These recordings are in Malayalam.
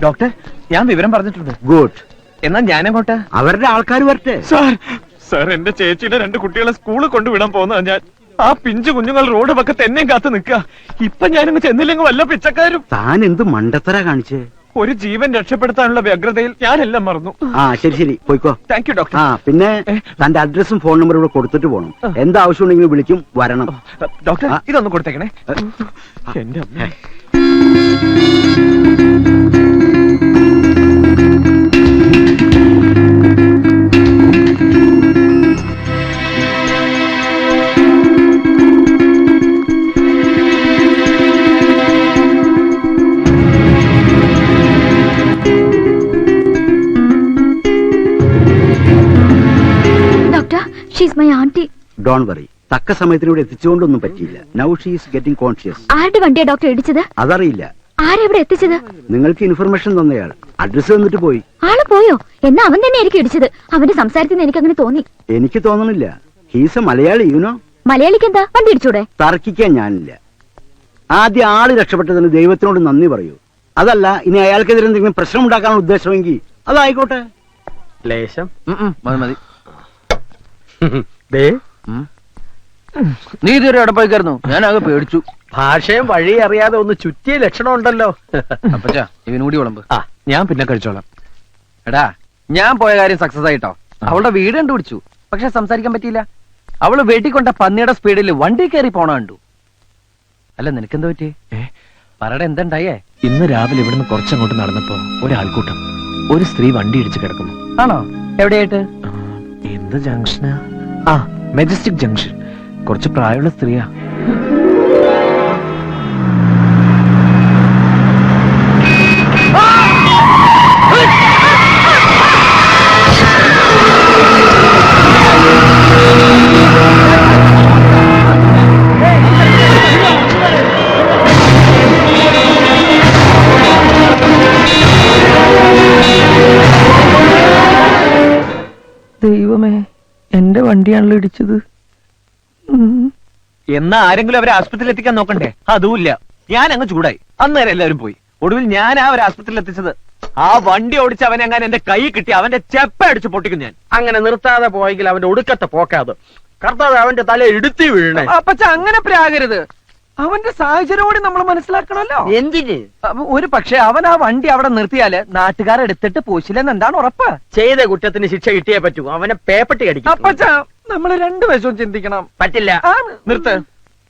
ഡോക്ടർ, ഞാൻ വിവരം പറഞ്ഞിട്ടുണ്ട്. ഗുഡ്. എന്നാ ഞാനങ്ങോട്ട്. അവരുടെ ആൾക്കാർ വരട്ടെ. സാർ, എന്റെ ചേച്ചിയുടെ 2 കുട്ടികളെ സ്കൂളിൽ കൊണ്ടുവിടാൻ പോകുന്നതാ ഞാൻ. ആ പിഞ്ചു കുഞ്ഞുങ്ങൾ റോഡ് പക്കത്ത് എന്നെയും കാത്തു നിൽക്കുക. ഇപ്പൊ ഞാനങ്ങ് ചെന്നില്ലെങ്കിൽ വല്ല പിച്ചക്കാരും. താൻ എന്ത് മണ്ടത്തര കാണിച്ചേ? ഒരു ജീവൻ രക്ഷപ്പെടുത്താനുള്ള വ്യഗ്രതയിൽ ഞാനെല്ലാം മറന്നു. ശരി പോയിക്കോ. Thank you doctor. പിന്നെ തന്റെ അഡ്രസ്സും ഫോൺ നമ്പറും ഇവിടെ കൊടുത്തിട്ട് പോകണം. എന്താവശ്യം ഉണ്ടെങ്കിലും വിളിക്കും, വരണം. ഡോക്ടർ, ഇതൊന്ന് കൊടുത്തേക്കണേ. എന്റെ അമ്മ. ഡോണ്ട് വറി, തക്ക സമയത്തിനൂടെ എത്തിച്ചുകൊണ്ടൊന്നും പറ്റിയില്ല. Now she is getting conscious. ആരുടെ വണ്ടിയാ ഡോക്ടർ ഇടിച്ചത്? അതറിയില്ല. ആരെവിടെ എത്തിച്ചത്? നിങ്ങൾക്ക് ഇൻഫർമേഷൻ തന്നയാൾ അഡ്രസ് തന്നിട്ട് പോയി. ആള് പോയോ? എന്നാ അവൻ തന്നെ ആയിരിക്കും ഇടിച്ചത്. അവന്റെ സംസാരത്തിൽ നിന്ന് എനിക്ക് അങ്ങനെ തോന്നി. എനിക്ക് തോന്നണില്ല. He's A Malayali, you know. മലയാളിക്ക് എന്താ വണ്ടി ഇടിച്ചൂടെ? തർക്കിക്കാൻ ഞാനില്ല. ആദ്യം ആള് രക്ഷപ്പെട്ടതിന് ദൈവത്തിനോട് നന്ദി പറയൂ. അതല്ല, ഇനി അയാൾക്കെതിരെ എന്തെങ്കിലും പ്രശ്നം ഉണ്ടാക്കാനുള്ള ഉദ്ദേശമെങ്കിൽ അതായിക്കോട്ടെ. ലേശം മതി. നീ ഇതുവരെ എവിടെ പോയിക്കായിരുന്നു? ഞാനാകെ പേടിച്ചു. ഭാഷയും വഴി അറിയാതെ ഒന്ന് ചുറ്റിയ ലക്ഷണം ഉണ്ടല്ലോ. അപ്പച്ചാ, ഇവനൂടി വിളമ്പ്. ഞാൻ പിന്നെ കഴിച്ചോളാം. എടാ, ഞാൻ പോയ കാര്യം സക്സസ് ആയിട്ടോ. അവളുടെ വീട് കണ്ടുപിടിച്ചു, പക്ഷെ സംസാരിക്കാൻ പറ്റിയില്ല. അവള് വെട്ടിക്കൊണ്ട പന്നിയുടെ സ്പീഡിൽ വണ്ടി കയറി പോണ കണ്ടു. അല്ല, നിനക്കെന്താ പറ്റി? പറയുടെ എന്തുണ്ടായേ? ഇന്ന് രാവിലെ ഇവിടുന്ന് കുറച്ചങ്ങോട്ട് നടന്നപ്പോ ഒരാൾക്കൂട്ടം, ഒരു സ്ത്രീ വണ്ടി ഇടിച്ച് കിടക്കുന്നു. ആണോ? എവിടെയായിട്ട്? എന്ത് ജംഗ്ഷനാ? Majestic junction. കുറച്ച് പ്രായമുള്ള സ്ത്രീയാ. ദൈവമേ, എന്റെ വണ്ടിയാണല്ലോ ഇടിച്ചത്. എന്നാ ആരെങ്കിലും അവരെ ആസ്പത്രിയിൽ എത്തിക്കാൻ നോക്കണ്ടേ? അതുമില്ല. ഞാൻ അങ്ങ് ചൂടായി. അന്നേരം എല്ലാവരും പോയി. ഒടുവിൽ ഞാൻ അവരെ ആസ്പത്രിയിൽ എത്തിച്ചത്. ആ വണ്ടി ഓടിച്ച് അവനെ അങ്ങനെ എന്റെ കൈ കിട്ടി അവന്റെ ചെപ്പ അടിച്ച് പൊട്ടിക്കും ഞാൻ. അങ്ങനെ നിർത്താതെ പോയെങ്കിൽ അവന്റെ ഒടുക്കത്തെ പോക്കാത്. കർത്താവ് അവന്റെ തല ഇടുത്തി വീഴണേ. അപ്പച്ച, അങ്ങനെ പ്രാകരുത്. അവന്റെ സാഹചര്യം കൂടി നമ്മൾ മനസ്സിലാക്കണല്ലോ. എന്തിന്? ഒരു പക്ഷെ അവൻ ആ വണ്ടി അവിടെ നിർത്തിയാല് നാട്ടുകാരെടുത്തിട്ട് പോശില്ലെന്ന് എന്താണ് ഉറപ്പ്? ചെയ്ത കുറ്റത്തിന് ശിക്ഷ കിട്ടിയേ പറ്റൂ. അവനെ പേപ്പട്ടി കടിക്കും. അപ്പച്ച, നമ്മള് 2 വശവും ചിന്തിക്കണം. പറ്റില്ല. നിർത്ത്.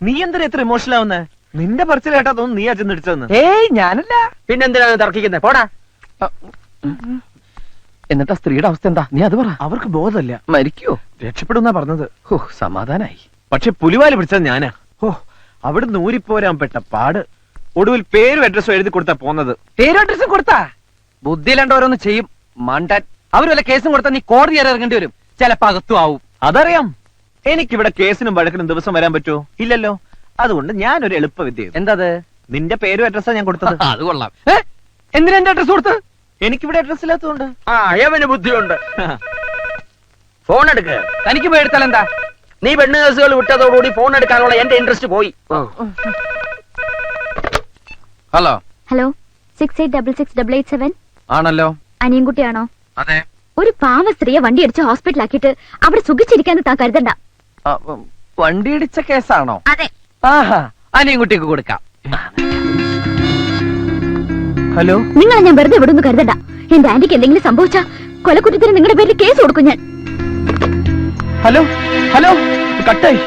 നീ എന്തിനാ എത്ര ഇമോഷണൽ ആവുന്നേ? നിന്റെ പറച്ചിൽ കേട്ടാ തോന്നുന്നു നീ അച്ഛൻ ഇടിച്ചതെന്ന്. ഏയ്, ഞാനല്ല. പിന്നെന്തിനാണ് തർക്കിക്കുന്നത്? പോടാ. എന്നിട്ട് സ്ത്രീയുടെ അവസ്ഥ എന്താ? നീ അത് പറ. അവർക്ക് ബോധമല്ല. മരിക്കോ? രക്ഷപ്പെടുന്നാ പറഞ്ഞത്. സമാധാനായി. പക്ഷെ പുലിവാല് പിടിച്ചത് ഞാനാ. അവിടെ നൂരിപ്പോരാൻ പെട്ട പാട്. ഒടുവിൽ പേരും അഡ്രസ്സും എഴുതി കൊടുത്താ പോന്നത്. പേരും അഡ്രസ്സും കൊടുത്താ? ബുദ്ധിയിലണ്ട ഓരോന്ന് ചെയ്യും മണ്ടൻ. അവര് വല്ല കേസും കൊടുത്താൽ നീ കോടതി വരെ ഇറങ്ങേണ്ടി വരും. ചിലപ്പോ അകത്തും ആവും. അതറിയാം. എനിക്കിവിടെ കേസിനും വഴക്കിനും ദിവസം വരാൻ പറ്റുമോ? ഇല്ലല്ലോ. അതുകൊണ്ട് ഞാനൊരു എളുപ്പ വിദ്യ. എന്താത്? നിന്റെ പേരും അഡ്രസ്സാ ഞാൻ കൊടുത്തത്. അത് കൊള്ളാം. എന്തിനാ എന്റെ അഡ്രസ് കൊടുത്ത്? എനിക്കിവിടെ അഡ്രസ് ഇല്ലാത്തതുകൊണ്ട്. അവന് ബുദ്ധിയുണ്ട്. ഫോൺ എടുക്ക്. തനിക്ക് പേടിത്താൽ എന്താ? നീ പെണ്ണ് കേസുകൾ വിട്ടതോടുകൂടി ഫോൺ എടുക്കാനുള്ള എന്റെ ഇൻട്രസ്റ്റ് പോയി. ഹലോ. ഹലോ, 68668887 ആണല്ലോ. അനിയൻകുട്ടിയാണോ? അതെ. ഒരു പാവ സ്ത്രീയെ വണ്ടി അടിച്ച് ഹോസ്പിറ്റലാക്കിയിട്ട് അവിടെ സുഖിച്ചിരിക്കാന്ന് താൻ കരുതണ്ട. വണ്ടി ഇടിച്ച കേസാണോ? അതെ. ആഹാ, അനിയൻകുട്ടിക്ക് കൊടുക്കാം. ഹലോ. നിങ്ങളെ ഞാൻ വെറുതെ വിടുന്നു കരുതണ്ട. എന്റെ ആന്റിക്ക് എന്തെങ്കിലും സംഭവിച്ചാ കൊലക്കുറ്റത്തിന് നിങ്ങളുടെ പേരിൽ കേസ് കൊടുക്കും ഞാൻ. ഹലോ ഹലോ, കട്ടായി.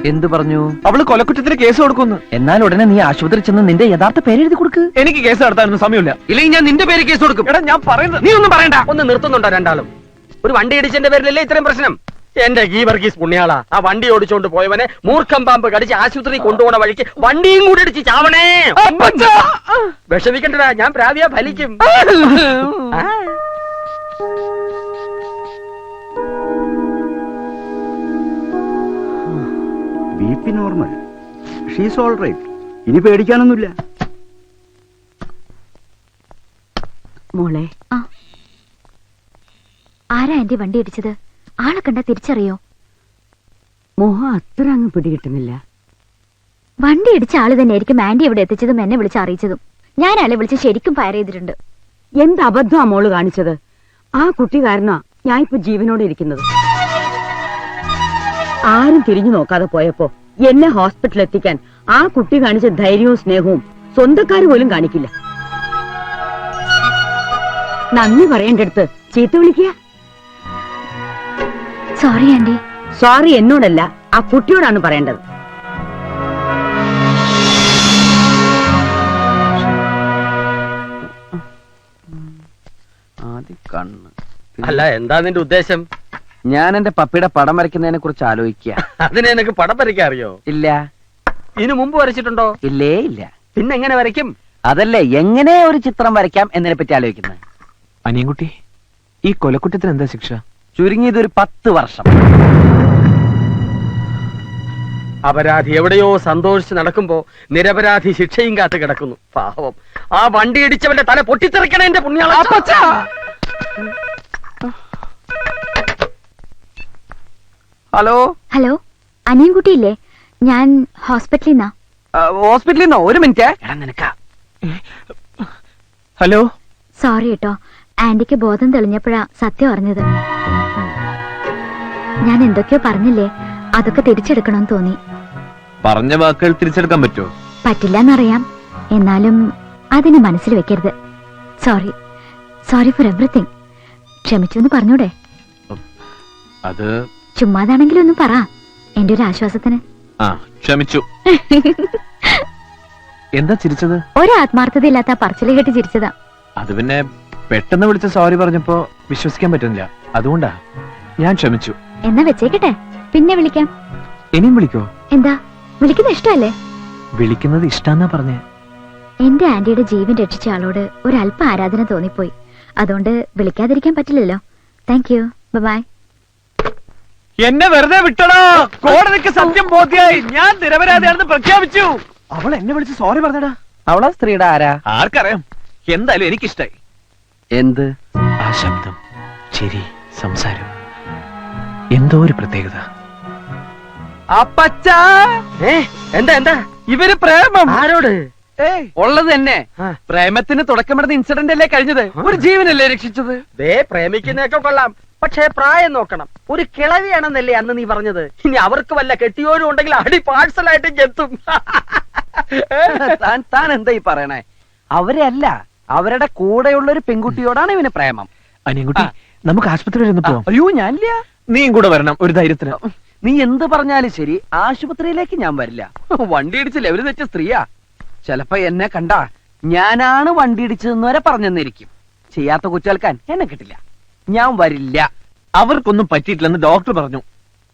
എന്ത് പറഞ്ഞു? അവള് കൊലക്കുറ്റത്തിന് കേസ് കൊടുക്കുന്നു. എന്നാൽ ഉടനെ നീ ആശുപത്രി ചെന്ന് നിന്റെ യഥാർത്ഥ പേര് എഴുതി കൊടുക്ക്. എനിക്ക് കേസ് നടത്താനൊന്നും സമയമില്ല. ഇല്ലെങ്കിൽ ഞാൻ നിന്റെ പേര് കേസ് കൊടുക്കും. എടാ, ഞാൻ പറയുന്നത് നീ ഒന്നും പറയണ്ട. ഒന്ന് നിർത്തുന്നുണ്ടോ രണ്ടാളും? ഒരു വണ്ടി ഇടിച്ചതിന്റെ പേരിലല്ലേ ഇത്രയും പ്രശ്നം? എന്റെ ഗീവർഗീസ് പുണ്യാളാ. ആ വണ്ടി ഓടിച്ചോണ്ട് പോയവനെ മൂർഖം പാമ്പ് കടിച്ച് ആശുപത്രി കൊണ്ടുപോണ വഴിക്ക് വണ്ടിയും കൂടി ഇടിച്ച് ചാവണേ. വിഷമിക്കണ്ടടാ, ഞാൻ പ്രാവിയാ ഫലിക്കും. BP normal. She's all right. ഇനി പേടിക്കാനൊന്നുമില്ല. മോളെ, ആരാ എന്റെ വണ്ടി ഇടിച്ചത്? ആളെ കണ്ടാ തിരിച്ചറിയോ? മോഹം അത്ര അങ്ങ് പിടികിട്ടുന്നില്ല. വണ്ടി ഇടിച്ച ആള് തന്നെ ആയിരിക്കും ആന്റി ഇവിടെ എത്തിച്ചതും എന്നെ വിളിച്ച് അറിയിച്ചതും. ഞാൻ ആളെ വിളിച്ച് ശരിക്കും ഫയർ ചെയ്തിട്ടുണ്ട്. എന്ത് അബദ്ധമാ മോള് കാണിച്ചത്? ആ കുട്ടി കാരണാ ഞാൻ ഇപ്പൊ ജീവനോടെ ഇരിക്കുന്നത്. ആരും തിരിഞ്ഞു നോക്കാതെ പോയപ്പോ എന്നെ ഹോസ്പിറ്റലിൽ എത്തിക്കാൻ ആ കുട്ടി കാണിച്ച ധൈര്യവും സ്നേഹവും സ്വന്തക്കാര് പോലും കാണിക്കില്ല. നന്ദി പറയേണ്ടടുത്ത് ചീത്ത വിളിക്കുക. Sorry aunty. സോറി എന്നോടല്ല, ആ കുട്ടിയോടാണ് പറയേണ്ടത്. അല്ല, എന്താ നിന്റെ ഉദ്ദേശം? ഞാൻ എന്റെ പപ്പിയുടെ പടം വരയ്ക്കുന്നതിനെ കുറിച്ച് ആലോചിക്കുക. അതിനെ നിനക്ക് പടം വരയ്ക്കാൻ അറിയോ? ഇല്ല. ഇതിനു മുമ്പ് വരച്ചിട്ടുണ്ടോ? ഇല്ലേ ഇല്ല. പിന്നെ എങ്ങനെ വരയ്ക്കും? അതല്ലേ എങ്ങനെ ഒരു ചിത്രം വരയ്ക്കാം എന്നതിനെ പറ്റി ആലോചിക്കുന്നത്. അനിയൻകുട്ടി, ഈ കൊലക്കുറ്റത്തിന് എന്താ ശിക്ഷ? ചുരുങ്ങിയത് ഒരു 10 വർഷം. അപരാധി എവിടെയോ സന്തോഷിച്ച് നടക്കുമ്പോ നിരപരാധി ശിക്ഷയും കാത്ത് കിടക്കുന്നു. പാവം, ആ വണ്ടി ഇടിച്ചവന്റെ തല പൊട്ടിത്തെറിക്കണ എന്റെ പുണ്യാള. Hello hello, അനിയൻകുട്ടിയില്ലേ? ഞാൻ ഹോസ്പിറ്റലിൽ നിന്നാ. ഹോസ്പിറ്റലിൽ നിന്നോ? ഒരു മിനിറ്റ്. നിനക്കാ ഹലോ. സോറി കേട്ടോ, ആന്റിക്ക് ബോധം തെളിഞ്ഞപ്പോഴാ സത്യം അറിഞ്ഞത്. ഞാൻ എന്തൊക്കെയോ പറഞ്ഞില്ലേ, അതൊക്കെ തിരിച്ചെടുക്കണമെന്ന് തോന്നി. പറഞ്ഞ വാക്കുകൾ തിരിച്ചെടുക്കാൻ പറ്റുമോ? പറ്റില്ലെന്നറിയാം, എന്നാലും അതിനെ മനസ്സിൽ വെക്കരുത്. Sorry, sorry four everything. ക്ഷമിച്ചു എന്ന് പറഞ്ഞൂടെ? അത് ചുമ്മാതാണെങ്കിലും ഒന്ന് പറ, എന്റെ ഒരു ആശ്വാസത്തിന്. ആ, ക്ഷമിച്ചു. എന്താ ചിരിച്ചത്? ഒരു ആത്മാർത്ഥതയില്ലാത്ത പറച്ചില് കേട്ട് ചിരിച്ചതാ. അത് പിന്നെ പെട്ടെന്ന് വിളിച്ച സോറി പറഞ്ഞപ്പോ വിശ്വസിക്കാൻ പറ്റുന്നില്ല, അതുകൊണ്ടാ. ഞാൻ ക്ഷമിച്ചു. എന്നാ വെച്ചേക്കട്ടെ, പിന്നെ വിളിക്കാം. ഇനിയും വിളിക്കോ? എന്താ, വിളിക്കുന്നത് ഇഷ്ടമല്ലേ? വിളിക്കുന്നത് ഇഷ്ടാന്നാ പറഞ്ഞേ. എന്റെ ആന്റിയുടെ ജീവൻ രക്ഷിച്ച ആളോട് ഒരല്പ ആരാധന തോന്നിപ്പോയി, അതുകൊണ്ട് വിളിക്കാതിരിക്കാൻ പറ്റില്ലല്ലോ. Thank you, bye. എന്നെ വെറുതെ വിട്ടടോ. കോടതിക്ക് സത്യം ബോധ്യായി, ഞാൻ നിരപരാധിയാണെന്ന് പ്രഖ്യാപിച്ചു. അവൾ എന്നെ വിളിച്ച് സോറി പറഞ്ഞടാ. അവളാ സ്ത്രീയുടെ ആരാ? ആർക്കറിയാം, എന്തായാലും എനിക്കിഷ്ടായി. എന്ത്? ആ ശബ്ദം, ചിരി, സംസാരം, എന്തോ ഒരു പ്രത്യേകത. അപ്പച്ചാ, എന്താ എന്താ ഇവര് പ്രേമം. ആരോട്? ഉള്ളത് തന്നെ. പ്രേമത്തിന് തുടക്കമിടുന്ന ഇൻസിഡന്റ് അല്ലേ കഴിഞ്ഞത്? ഒരു ജീവനല്ലേ രക്ഷിച്ചത്? പ്രേമിക്കുന്നതൊക്കെ കൊള്ളാം, പക്ഷേ പ്രായം നോക്കണം. ഒരു കിളവിയാണെന്നല്ലേ അന്ന് നീ പറഞ്ഞത്? ഇനി അവർക്ക് വല്ല കെട്ടിയോരും ഉണ്ടെങ്കിൽ അടി പാഴ്സലായിട്ട് എത്തും. താൻ എന്താ ഈ പറയണേ? അവരെ അല്ല, അവരുടെ കൂടെയുള്ള ഒരു പെൺകുട്ടിയോടാണ് ഇവന് പ്രേമം. അനിയൻകുട്ടി, നമുക്ക് ആശുപത്രി വരെ ഒന്ന് പോവാം. അയ്യോ, ഞാനില്ല. നീയും കൂടെ വരണം, ഒരു ധൈര്യത്തിന്. നീ എന്ത് പറഞ്ഞാലും ശരി, ആശുപത്രിയിലേക്ക് ഞാൻ വരില്ല. വണ്ടി ഇടിച്ച് ലെവല് തെറ്റ സ്ത്രീയാ. ചിലപ്പോ എന്നെ കണ്ടാ ഞാനാണ് വണ്ടി ഇടിച്ചതെന്ന് വരെ പറഞ്ഞെന്നിരിക്കും. ചെയ്യാത്ത കുറ്റേൽക്കാൻ എന്നെ കിട്ടില്ല. ഞാൻ വരില്ല. അവർക്കൊന്നും പറ്റിയിട്ടില്ലെന്ന് ഡോക്ടർ പറഞ്ഞു.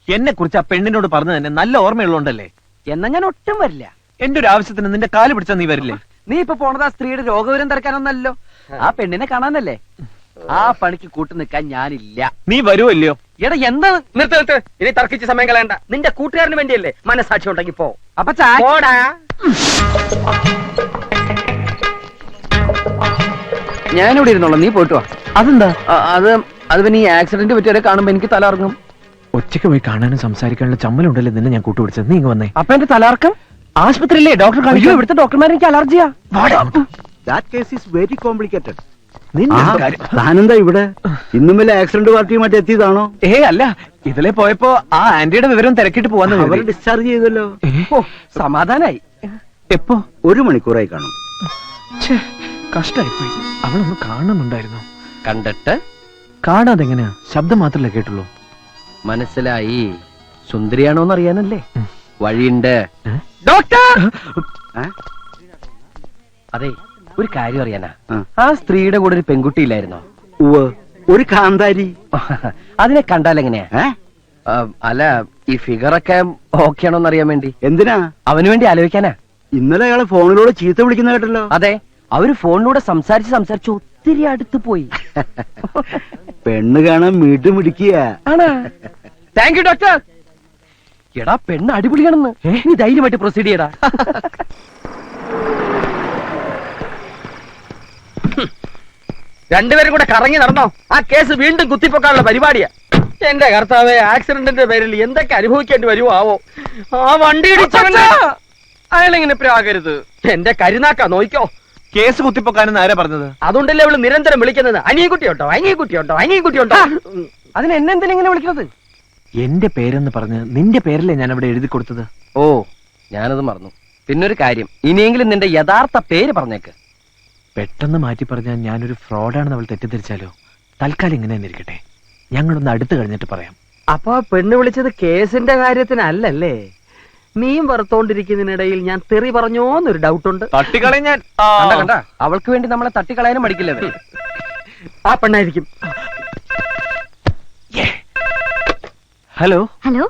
എന്നെ കുറിച്ച് ആ പെണ്ണിനോട് പറഞ്ഞു തന്നെ നല്ല ഓർമ്മയുള്ളതുകൊണ്ടല്ലേ. എന്നാ ഞാൻ ഒട്ടും വരില്ല. എന്റെ ഒരു ആവശ്യത്തിന് നിന്റെ കാല് പിടിച്ചാ നീ വരില്ലേ? നീ ഇപ്പൊ പോണത് ആ സ്ത്രീയുടെ രോഗവിവരം തിരക്കാനൊന്നല്ലോ, ആ പെണ്ണിനെ കാണാനല്ലേ. ആ പണിക്ക് കൂട്ടു നിൽക്കാൻ ഞാനില്ല. നീ വരുമല്ലയോ? എടാ എന്താ? നിർത്ത്, ഇനി തർക്കിച്ച് സമയം കളയണ്ട. നിന്റെ കൂട്ടുകാരന് വേണ്ടിയല്ലേ, മനസാക്ഷി ഉണ്ടെങ്കിൽ പോ. അപ്പൊ ഞാനിവിടെ ഇരുന്നോളാം, നീ പോയിട്ട് വാ. അതെന്താ? അത് പിന്നെ ഈ ആക്സിഡന്റ് പറ്റിയവരെ കാണുമ്പോ എനിക്ക് തലർങ്ങും. ഒറ്റയ്ക്ക് പോയി കാണാനും സംസാരിക്കാനുള്ള ചമ്മലുണ്ടല്ലേ നിന്നെ ഞാൻ കൂട്ടുപിടിച്ചത്. നീ ഇങ്ങ് വന്നേ. അപ്പൊ എന്റെ തലർക്കം ആശുപത്രിയില്ലേ ഡോക്ടർ കാണിച്ചു? ഇവിടുത്തെ ഡോക്ടർമാർ എനിക്ക് അലർജിയാ. That case is very complicated. നിന്റെ ഒരു കാര്യം. താനെന്താ ഇവിടെ? ഇന്നും വല്ല ആക്സിഡന്റ് പാർട്ടിയുമായിട്ട് എത്തിയതാണോ? അല്ല, ഇതിലെ പോയപ്പോ ആ ആന്റിയുടെ വിവരം തിരക്കിട്ട് പോവാന്ന് അവരെ കരുതി. ഡിസ്ചാർജ് ചെയ്തല്ലോ. ഓ, സമാധാനായി. എപ്പോ? 1 മണിക്കൂറായി കാണും. കഷ്ടായിപ്പോയി. അവളൊന്ന് കാണുന്നുണ്ടായിരുന്നു. കണ്ടിട്ട് കാണാതെ എങ്ങനെയാ? ശബ്ദം മാത്രല്ലേ കേട്ടുള്ളൂ. മനസ്സിലായി. സുന്ദരിയാണോന്ന് അറിയാനല്ലേ. വഴിയുണ്ട്. ഡോക്ടർ, അതെ, ഒരു കാര്യം അറിയാനാ. ആ. ആ സ്ത്രീയുടെ കൂടെ ഒരു പെൺകുട്ടിയില്ലായിരുന്നോ? ഉവ്വ്, ഒരു കാന്താരി. അതിനെ കണ്ടാൽ എങ്ങനെയാ? ഏ? അല്ല, ഈ ഫിഗറൊക്കെ ഓക്കെ ആണോന്ന് അറിയാൻ വേണ്ടി. എന്തിനാ? അവന് വേണ്ടി ആലോചിക്കാനാ. ഇന്നലെ അയാളെ ഫോണിലൂടെ ചീത്ത വിളിക്കുന്ന കേട്ടല്ലോ. അതെ, അവര് ഫോണിലൂടെ സംസാരിച്ച് ഒത്തിരി അടുത്ത് പോയി. പെണ്ണ് കാണാൻ വീണ്ടും പിടിക്കുക. Thank you doctor. എടാ, പെണ്ണ് അടിപൊളിയാണെന്ന്. നീ ധൈര്യമായിട്ട് പ്രൊസീഡ് ചെയ്യടാ. രണ്ടുപേരും കൂടെ കറങ്ങി നടന്നോ? ആ കേസ് വീണ്ടും കുത്തിപ്പൊക്കാനുള്ള പരിപാടിയാ. എന്റെ കർത്താവേ, ആക്സിഡന്റിന്റെ പേരിൽ എന്തൊക്കെ അനുഭവിക്കേണ്ടി വരുമോ ആവോ. ആ വണ്ടി ഇടിച്ചവൻ അയാളെങ്ങനെ പ്രാകരുത്. എന്റെ കരുനാക്ക നോയിക്കോ. കേസ് കുത്തിപ്പൊക്കാനെന്ന് ആരാ പറഞ്ഞത്? അതുകൊണ്ടല്ലേ അവള് നിരന്തരം വിളിക്കുന്നത് അനിയൻകുട്ടിയോട്ടോ അനിയൻകുട്ടിയോട്ടോ അനിയൻകുട്ടിയോട്ടോ. അതിന് എന്നെന്തിനാ ഇങ്ങനെ വിളിക്കുന്നത്? എന്റെ പേരെന്ന് പറഞ്ഞ് നിന്റെ പേരല്ലേ ഞാൻ അവിടെ എഴുതി കൊടുത്തത്. ഓ, ഞാനത് മറന്നു. പിന്നൊരു കാര്യം, ഇനിയെങ്കിലും നിന്റെ യഥാർത്ഥ പേര് പറഞ്ഞേക്ക്. പെട്ടെന്ന് മാറ്റി പറഞ്ഞാൽ ഞാനൊരു ഫ്രോഡാണെന്ന് അവൾ തെറ്റിദ്ധരിച്ചാലോ? തൽക്കാലം ഇങ്ങനെ തന്നെ ഇരിക്കട്ടെ, ഞങ്ങളൊന്ന് അടുത്ത് കഴിഞ്ഞിട്ട് പറയാം. അപ്പൊ പെണ്ണ് വിളിച്ചത് കേസിന്റെ കാര്യത്തിനല്ലല്ലേ? മീൻ വറുത്തോണ്ടിരിക്കുന്നതിനിടയിൽ ഞാൻ തെറി പറഞ്ഞോന്നൊരു ഡൗട്ടുണ്ട്. തട്ടിക്കളയും ഞാൻ. കണ്ട കണ്ട, അവൾക്ക് വേണ്ടി നമ്മളെ തട്ടിക്കളയാനും മടിക്കില്ലേ? ആ പെണ്ണായിരിക്കും. ഹലോ. ഹലോ,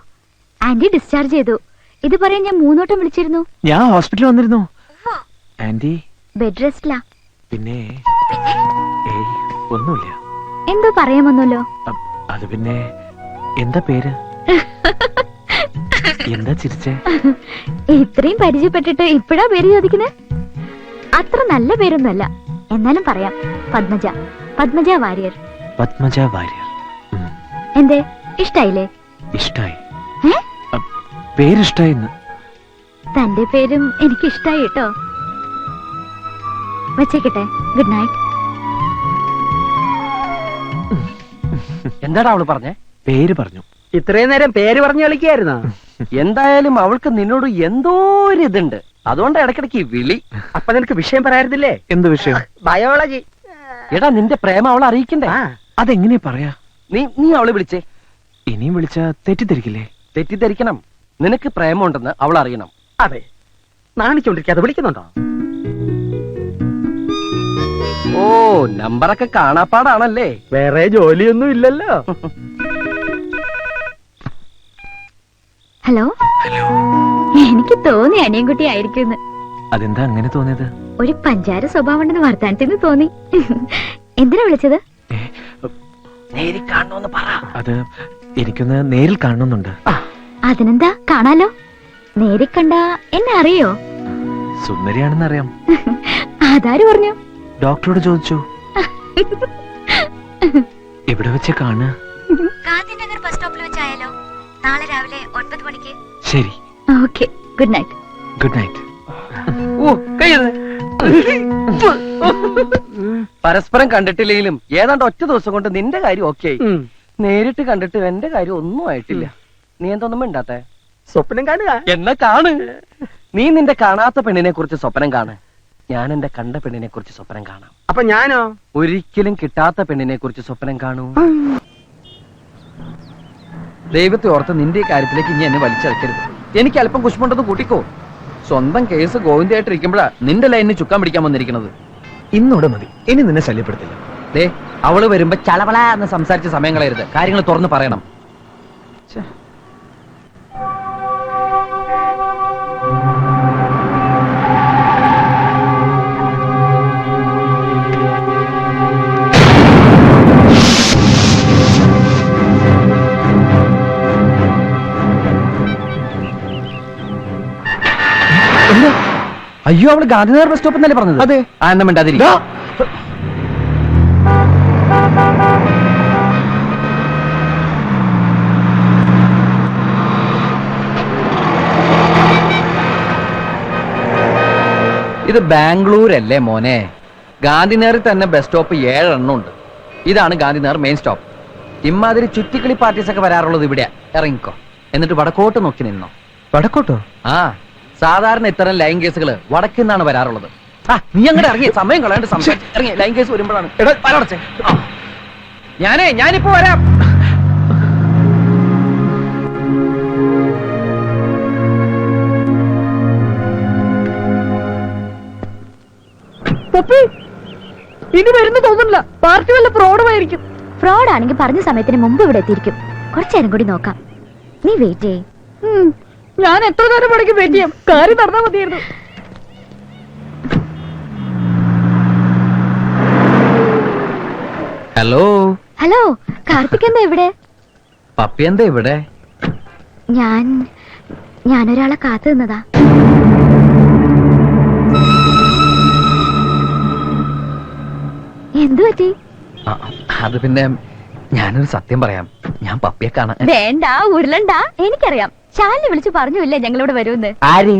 ആന്റി ഡിസ്ചാർജ് ചെയ്തു. ഇത് പറയാൻ ഞാൻ 3 വട്ടം വിളിച്ചിരുന്നു. ഞാൻ ഹോസ്പിറ്റലിൽ വന്നിരുന്നു. ആന്റി ബെഡ് റെസ്റ്റിലാ. പിന്നെ ഏയ് ഒന്നുമില്ല. എന്തോ പറയാമെന്നല്ലോ. അത് പിന്നെ എന്താ പേര്? എന്താ ചിരിച്ചേ? ഇത്രയും പരിചയപ്പെട്ടിട്ട് ഇപ്പഴാ പേര് ചോദിക്കുന്നത്? അത്ര നല്ല പേരൊന്നുമല്ല, എന്നാലും പറയാം. പത്മജ. പത്മജ വാര്യർ. പത്മജ വാര്യർ. എന്തേ, ഇഷ്ടായില്ലേ? ഇഷ്ടായി. പേരിഷ്ടായിന്ന്. തന്റെ പേരും എനിക്ക് ഇഷ്ടായി കേട്ടോ. വച്ചേക്കട്ടെ. Good night. എന്താടാ അവള് പറഞ്ഞേ? പേര് പറഞ്ഞു. ഇത്രയും നേരം പേര് പറഞ്ഞു കളിക്കായിരുന്നോ? എന്തായാലും അവൾക്ക് നിന്നോട് എന്തോ ഒരു ഇതുണ്ട്, അതുകൊണ്ട് ഇടയ്ക്കിടയ്ക്ക് ഈ വിളി. അപ്പൊ നിനക്ക് വിഷയം പറയാറില്ലേ? എന്ത് വിഷയം? ബയോളജി. എടാ, നിന്റെ പ്രേമം അവളെ അറിയിക്കണ്ടേ? അതെങ്ങനെയാ പറയാ? നീ അവളെ വിളിച്ചേ. ഇനിയും വിളിച്ചാ തെറ്റിദ്ധരിക്കില്ലേ? തെറ്റിദ്ധരിക്കണം. നിനക്ക് പ്രേമമുണ്ടെന്ന് അവൾ അറിയണം. അതെ, നാണിച്ചോണ്ടിരിക്കാതെ വിളിക്കുന്നുണ്ടോ? ഓ, നമ്പറൊക്കെ കാണാപ്പാടാണല്ലേ? വേറെ ജോലിയൊന്നും ഇല്ലല്ലോ. ഹലോ. എനിക്ക് തോന്നി അനിയൻകുട്ടി ആയിരിക്കും. അതെന്താ അങ്ങനെ തോന്നിയത്? ഒരു പഞ്ചാര സ്വഭാവം ഉണ്ടെന്ന് വർത്താനത്തിന് തോന്നി. എന്തിനാ വിളിച്ചത്? നേരിൽ കാണണമെന്ന് പറ. അത് എനിക്കൊന്ന് നേരിൽ കാണണമെന്നുണ്ട്. അതിനെന്താ, കാണാലോ. നേരിൽ കണ്ട എന്നെ അറിയോ? സുന്ദരിയാണെന്ന് അറിയാം. അതാര് പറഞ്ഞു? ഡോക്ടറോട് ചോദിച്ചു. എവിടെ വെച്ച് കാണുക? ഗാന്ധിനഗർ ബസ് സ്റ്റോപ്പിൽ വെച്ചായാലോ? നാളെ രാവിലെ 9 മണിക്ക്. ശരി. Okay, good night. Good night. ഓ, കയ്യത്. പരസ്പരം കണ്ടിട്ടില്ലെങ്കിലും ഏതാണ്ട് ഒറ്റ ദിവസം കൊണ്ട് നിന്റെ കാര്യം ഓക്കെ ആയി. നേരിട്ട് കണ്ടിട്ട് എന്റെ കാര്യം ഒന്നും ആയിട്ടില്ല. നീ എന്തൊന്നും മിണ്ടാത്തെ? സ്വപ്നം കാണുക. എന്നെ കാണ്. നീ നിന്റെ കാണാത്ത പെണ്ണിനെ കുറിച്ച് സ്വപ്നം കാണ്. ഞാൻ എന്റെ കണ്ട പെണ്ണിനെ കുറിച്ച് സ്വപ്നം കാണാം. അപ്പൊ ഞാനോ? ഒരിക്കലും കിട്ടാത്ത പെണ്ണിനെ കുറിച്ച് സ്വപ്നം കാണൂ. ദൈവത്തെ ഓർത്ത് നിന്റെ ഈ കാര്യത്തിലേക്ക് ഇനി എന്നെ വലിച്ചടക്കരുത്. എനിക്ക് അല്പം കുശുമുണ്ടെന്ന് കൂട്ടിക്കോ. സ്വന്തം കേസ് ഗോവിന്ദയായിട്ടിരിക്കുമ്പോഴാ നിന്റെ ലൈനിന് ചുക്കാൻ പിടിക്കാൻ വന്നിരിക്കുന്നത്. ഇന്നോടെ മതി, ഇനി നിന്നെ ശല്യപ്പെടുത്തില്ല. ദേ, അവള് വരുമ്പോ ചളവള എന്ന് സംസാരിച്ച സമയം കളയരുത്. കാര്യങ്ങൾ തുറന്ന് പറയണം. അയ്യോ, അവള് ഗാന്ധിനഗർ ബസ് സ്റ്റോപ്പ് എന്നല്ലേ പറഞ്ഞത്? അതെ. എന്നെ മിണ്ടാതിരി. ഇത് ബാംഗ്ലൂരല്ലേ മോനെ? ഗാന്ധിനഗറിൽ തന്നെ ബസ് സ്റ്റോപ്പ് 7 എണ്ണം ഉണ്ട്. ഇതാണ് ഗാന്ധിനഗർ മെയിൻ സ്റ്റോപ്പ്. ഇമാതിരി ചുറ്റിക്കളി പാർട്ടീസ് ഒക്കെ വരാറുള്ളത് ഇവിടെ. ഇറങ്ങിക്കോ, എന്നിട്ട് വടക്കോട്ട് നോക്കി നിന്നോ. വടക്കോട്ടോ? ആ, സാധാരണ ഇത്തരം ലൈൻ കേസുകൾ വടക്കുന്നാണ് വരാറുള്ളത്. നീ അങ്ങോട്ട് ഇറങ്ങി, സമയം കളയാണ്ട് ഇറങ്ങി. ലൈൻ കേസ് വരുമ്പോഴാണ്. ഞാനിപ്പോ വരാം. ഇനി വരുന്ന തോന്നുന്നില്ല. പാർട്ടി വല്ല ഫ്രോഡുമായിരിക്കും. ഫ്രോഡ് ആണെങ്കിൽ പറഞ്ഞ സമയത്തിന് മുമ്പ് ഇവിടെ എത്തിയിരിക്കും. കുറച്ചേരം കൂടി നോക്കാം. നീ വെയിറ്റ് ചെയ്യ്. ഞാൻ എത്ര നേരം പണിക്ക് വെയിറ്റ് ചെയ്യാം? കാര്യം നടന്നാ മതിയായിരുന്നു. ഹലോ. ഹലോ, കാർത്തിക് എന്താ ഇവിടെ? പപ്പി എന്താ ഇവിടെ? ഞാനൊരാളെ കാത്തു നിന്നതാ. എന്തു പറ്റി? അത് പിന്നെ ഞാനൊരു സത്യം പറയാം. ഞാൻ പപ്പിയെ കാണാൻ. വേണ്ട, ഉരുളണ്ട. എനിക്കറിയാം. ശാലിനെ വിളിച്ചു പറഞ്ഞില്ലേ ഞങ്ങളിവിടെ വരുമെന്ന്. ആര്?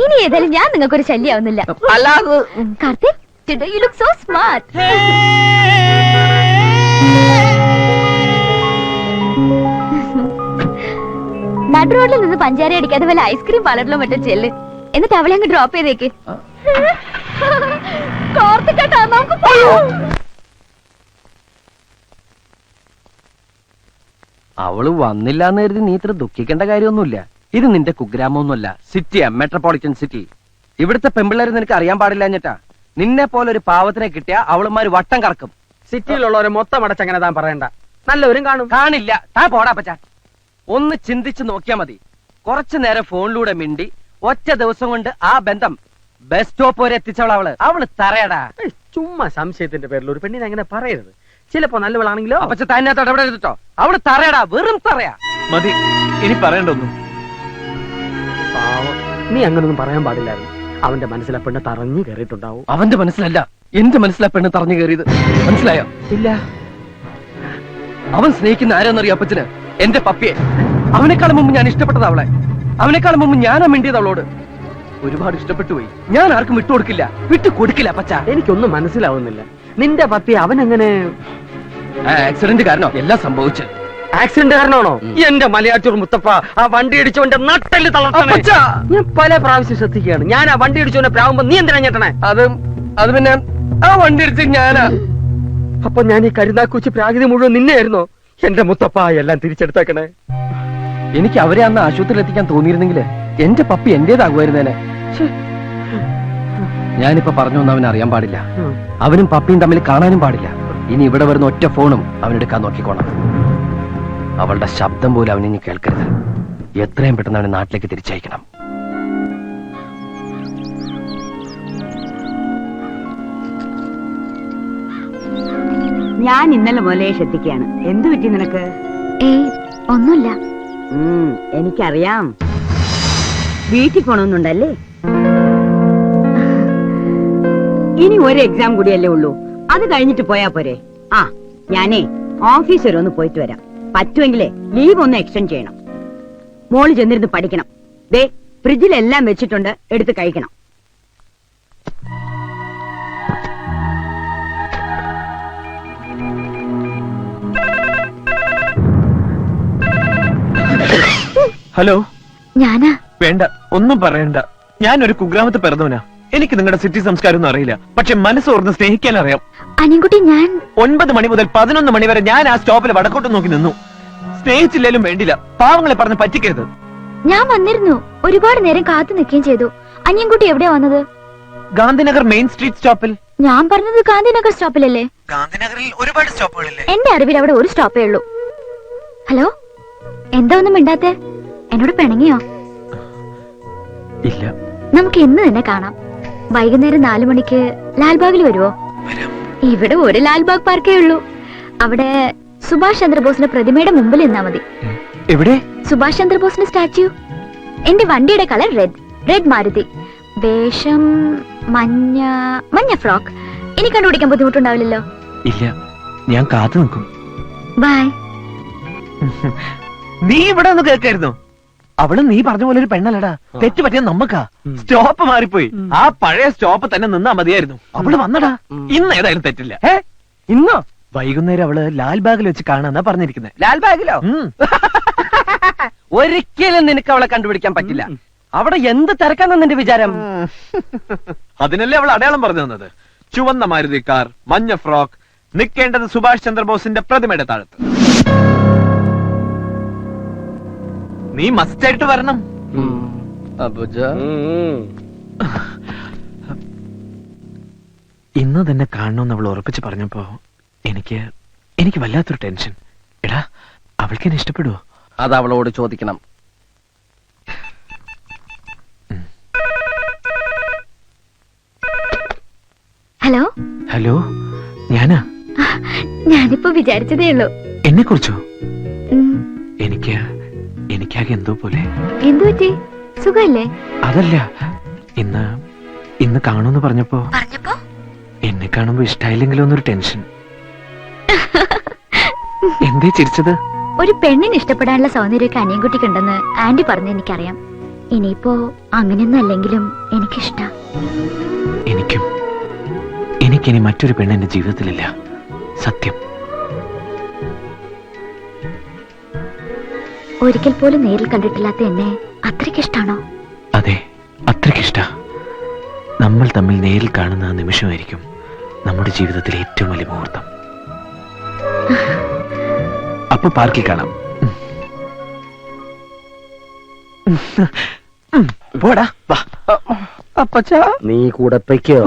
ഇനി ഏതായാലും ഞാൻ നിങ്ങൾക്കൊരു ശല്യാവുന്നില്ല. അല്ലാതെ Karthik, today you look so smart. നടു റോഡിൽ നിന്ന് പഞ്ചാര അടിക്കാതെ വല്ല ഐസ്ക്രീം പാർലറിലോ മറ്റോ ചെല്ല്, എന്നിട്ട് അവളെ അങ്ങ് ഡ്രോപ്പ് ചെയ്തേക്ക്. കാർത്തികേട്ടാ, നമുക്ക് പോകാം. അവള് വന്നില്ലാന്ന് കരുതി നീ ഇത്ര ദുഃഖിക്കേണ്ട കാര്യമൊന്നുമില്ല. ഇത് നിന്റെ കുഗ്രാമമൊന്നുമല്ല, സിറ്റിയാ, മെട്രോപൊളിറ്റൻ സിറ്റി. ഇവിടുത്തെ പെമ്പിള്ളേര് നിനക്ക് അറിയാൻ പാടില്ല എന്നിട്ടാ. നിന്നെ പോലെ ഒരു പാവത്തിനെ കിട്ടിയ അവളുമാര് വട്ടം കറക്കും. സിറ്റിയിലുള്ളവരെ മൊത്തം അടച്ചങ്ങനെ താൻ പറയണ്ട, നല്ലവരും കാണും. കാണില്ല, താ പോടാ പച്ച. ഒന്ന് ചിന്തിച്ച് നോക്കിയാ മതി. കുറച്ചു നേരം ഫോണിലൂടെ മിണ്ടി ഒറ്റ ദിവസം കൊണ്ട് ആ ബന്ധം ബസ് സ്റ്റോപ്പ് വരെ എത്തിച്ചവള്. അവള് തറയടാ. ഏയ്, ചുമ്മാ സംശയത്തിന്റെ പേരിൽ ഒരു പെണ്ണിനെ അങ്ങനെ പറയരുത്. ചിലപ്പോ നല്ലവളാണെങ്കിലോ. അപ്പച്ച തന്നകത്ത് ഇടപെടരുതോ. അവള് തറയടാ, വെറും തറയാ. മതി, ഇനി പറയണ്ടൊന്നും. പാവം, നീ അങ്ങനൊന്നും പറയാൻ പാടില്ലായിരുന്നു. അവന്റെ മനസ്സിലെ പെണ്ണ് തറഞ്ഞു കയറിയിട്ടുണ്ടാവും. അവന്റെ മനസ്സിലല്ല, എന്റെ മനസ്സിലാ പെണ്ണ് തറഞ്ഞു കയറിയത്. മനസ്സിലായോ? ഇല്ല. അവൻ സ്നേഹിക്കുന്ന ആരെന്നറിയോ അപ്പച്ചന്? എന്റെ പപ്പിയെ. അവനെക്കാളും മുമ്പ് ഞാൻ ഇഷ്ടപ്പെട്ടത് അവളെ. അവനെക്കാളും മുമ്പ് ഞാനാ മിണ്ടിയത് അവളോട്. ഒരുപാട് ഇഷ്ടപ്പെട്ടു പോയി. ഞാൻ ആർക്കും വിട്ടുകൊടുക്കില്ല, വിട്ടുകൊടുക്കില്ല പച്ച. എനിക്കൊന്നും മനസ്സിലാവുന്നില്ല. നിന്റെ പപ്പി അവനെങ്ങനെ? ആക്സിഡന്റ് കാരണം എല്ലാം സംഭവിച്ചു. ആക്സിഡന്റ് കാരണമാണോ? എന്റെ മലയാറ്റൂർ മുത്തപ്പ, ആ വണ്ടി ഇടിച്ചവന്റെ നട്ടല് തളർത്തണേ. ഞാൻ പല പ്രാവശ്യം ശ്രദ്ധിക്കുകയാണ്. ഞാൻ ആ വണ്ടി ഇടിച്ചവന്റെ പ്രാവുമ്പോ നീ എന്തിനാ ഞെട്ടണേ? അത് പിന്നെ ആ വണ്ടി ഇടിച്ച് ഞാനാ. അപ്പൊ ഞാൻ ഈ കരുനാക്കുച്ചി പ്രാകൃതി മുഴുവൻ നിന്നെയായിരുന്നോ? എന്റെ മുത്തപ്പ, എല്ലാം തിരിച്ചെടുത്തേക്കണേ. എനിക്ക് അവരെ അന്ന് ആശുപത്രിയിൽ എത്തിക്കാൻ തോന്നിയിരുന്നെങ്കിൽ എന്റെ പപ്പി എന്റേതാകുമായിരുന്നേനെ. ഞാനിപ്പോ പറഞ്ഞൊന്നും അവൻ അറിയാൻ പാടില്ല. അവനും പപ്പിയും തമ്മിൽ കാണാനും പാടില്ല. ഇനി ഇവിടെ വരുന്ന ഒറ്റ ഫോണും അവനെടുക്കാൻ നോക്കിക്കോണം. അവളുടെ ശബ്ദം പോലും അവനിനി കേൾക്കരുത്. എത്രയും പെട്ടെന്ന് അവനെ നാട്ടിലേക്ക് തിരിച്ചയക്കണം. ഞാൻ ഇന്നലെ മുതലേ ശ്രദ്ധിക്കുകയാണ്. എന്തു പറ്റി നിനക്ക്? ഏയ്, ഒന്നുമില്ല. എനിക്കറിയാം. വീട്ടിൽ പോണമെന്നുണ്ടല്ലേ? ഇനി ഒരു എക്സാം കൂടിയല്ലേ ഉള്ളൂ, അത് കഴിഞ്ഞിട്ട് പോയാ പോരെ? ആ, ഞാനേ ഓഫീസ് വരെ ഒന്ന് പോയിട്ട് വരാം. പറ്റുമെങ്കിലേ ലീവ് ഒന്ന് എക്സ്റ്റെൻഡ് ചെയ്യണം. മോള് ചെന്നിരുന്ന് പഠിക്കണം. ദേ, ഫ്രിഡ്ജിലെല്ലാം വെച്ചിട്ടുണ്ട്, എടുത്ത് കഴിക്കണം. ഹലോ, ഞാനാ. വേണ്ട, ഒന്നും പറയണ്ട. ഞാനൊരു കുഗ്രാമത്തിൽ പിറന്നവനാ. എനിക്ക് നിങ്ങളുടെ സിറ്റി സംസ്കാരം ഒന്നും അറിയില്ല, പക്ഷെ മനസ്സോർന്ന് സ്നേഹിക്കാൻ അറിയാം. അനിയൻകുട്ടി, ഞാൻ 9 മണി മുതൽ 11 മണി വരെ ഞാൻ ആ സ്റ്റോപ്പിൽ വടക്കോട്ട് നോക്കി നിന്നു. സ്നേഹിച്ചില്ലേലും വേണ്ടില്ല, പാവങ്ങളെ പറഞ്ഞ് പറ്റിക്കരുത്. ഞാൻ വന്നിരുന്നു. ഒരുപാട് നേരം കാത്തു നിൽക്കുകയും ചെയ്തു. അനിയൻകുട്ടി എവിടെയാ വന്നത്? ഗാന്ധിനഗർ മെയിൻ സ്ട്രീറ്റ് സ്റ്റോപ്പിൽ. ഞാൻ പറഞ്ഞത് ഗാന്ധിനഗർ സ്റ്റോപ്പിലല്ലേ? ഗാന്ധിനഗറിൽ ഒരുപാട് സ്റ്റോപ്പുകളില്ലേ? എന്റെ അറിവിൽ അവിടെ ഒരു സ്റ്റോപ്പേ ഉള്ളൂ. ഹലോ, എന്താ ഒന്നും മിണ്ടാത്തെ? എന്നോട് പിണങ്ങിയോ? ഇല്ല. നമുക്ക് ഇന്ന് തന്നെ കാണാം. വൈകുന്നേരം 4 മണിക്ക് ലാൽബാഗിൽ വരുവോ? ഇവിടെ ഒരു ലാൽബാഗ് പാർക്കേ ഉള്ളൂ. അവിടെ സുഭാഷ് ചന്ദ്രബോസിന്റെ പ്രതിമയുടെ മുമ്പിൽ നിന്നാ മതി. എവിടെ? സുഭാഷ് ചന്ദ്രബോസിന്റെ സ്റ്റാച്യു. എന്റെ വണ്ടിയുടെ കളർ റെഡ് മാരുതി. വേഷം മഞ്ഞ ഫ്രോക്ക്. ഇനി കണ്ടുപിടിക്കാൻ ബുദ്ധിമുട്ടുണ്ടാവില്ലല്ലോ? ഇല്ല, ഞാൻ കാത്തു നിൽക്കും. ബൈ. നീ ഇവിടെ ഒന്ന് കേൾക്കായിരുന്നു. അവള് നീ പറഞ്ഞ പോലെ ഒരു പെണ്ണല്ലടാ. തെറ്റ് പറ്റിയ നമ്മക്കാ. സ്റ്റോപ്പ് മാറിപ്പോയി. ആ പഴയ സ്റ്റോപ്പ് തന്നെ നിന്നാ മതിയായിരുന്നു. അവള് വന്നടാ. ഇന്ന് ഏതായാലും തെറ്റില്ല. ഇന്നോ? വൈകുന്നേരം അവള് ലാൽബാഗിൽ വെച്ച് കാണാന്നാ പറഞ്ഞിരിക്കുന്നത്. ലാൽബാഗിലോ? ഒരിക്കലും നിനക്ക് അവളെ കണ്ടുപിടിക്കാൻ പറ്റില്ല. അവിടെ എന്ത് തിരക്കാന്നാ നിന്റെ വിചാരം? അതിനല്ലേ അവൾ അടയാളം പറഞ്ഞു തന്നത്. ചുവന്ന മാരുതി കാർ, മഞ്ഞ ഫ്രോക്ക്, നിൽക്കേണ്ടത് സുഭാഷ് ചന്ദ്രബോസിന്റെ പ്രതിമയുടെ താഴത്ത്. നീ മസ്റ്റായിട്ട് വരണം. ഇന്ന് തന്നെ കാണണമെന്ന് അവൾ ഉറപ്പിച്ച് പറഞ്ഞപ്പോ എനിക്ക് വല്ലാത്തൊരു ടെൻഷൻ. എടാ, അവൾക്ക് എന്നെ ഇഷ്ടപ്പെടുവോ? അത് അവളോട് ചോദിക്കണം. ഹലോ. ഹലോ, ഞാനിപ്പോ വിചാരിച്ചതേ ഉള്ളൂ. എന്നെ കുറിച്ചോ? എനിക്കാകെ എന്തോ പോലെ. എന്തു പറ്റി? സുഖല്ലേ? അതല്ല, ഇന്ന് കാണുമെന്ന് പറഞ്ഞപ്പോ എന്നെ കാണുമ്പോ ഇഷ്ടായില്ലെങ്കിലോ എന്നൊരു ടെൻഷൻ. എന്തേ ചിരിച്ചത്? ഒരു പെണ്ണിന് ഇഷ്ടപ്പെടാനുള്ള സൗന്ദര്യമൊക്കെ അനിയൻകുട്ടിക്കുണ്ടെന്ന് ആന്റി പറഞ്ഞു എനിക്കറിയാം. ഇനിയിപ്പോ അങ്ങനെയൊന്നും അല്ലെങ്കിലും എനിക്കിഷ്ട. എനിക്കിനി മറ്റൊരു പെണ്ണ് എന്റെ ജീവിതത്തിലില്ല. സത്യം. ഒരിക്കൽ പോലും നേരിൽ കണ്ടിട്ടില്ലാത്ത എന്നെ അത്രയ്ക്കിഷ്ടാണോ? അതെ, അത്രയ്ക്കിഷ്ട. നമ്മൾ തമ്മിൽ നേരിൽ കാണുന്ന ആ നിമിഷമായിരിക്കും നമ്മുടെ ജീവിതത്തിലെ ഏറ്റവും വലിയ മുഹൂർത്തം. അപ്പൊ പാർക്കിൽ കാണാം. പോടാ വാ. അപ്പച്ചാ നീ കൂടെ പൊയ്ക്കോ.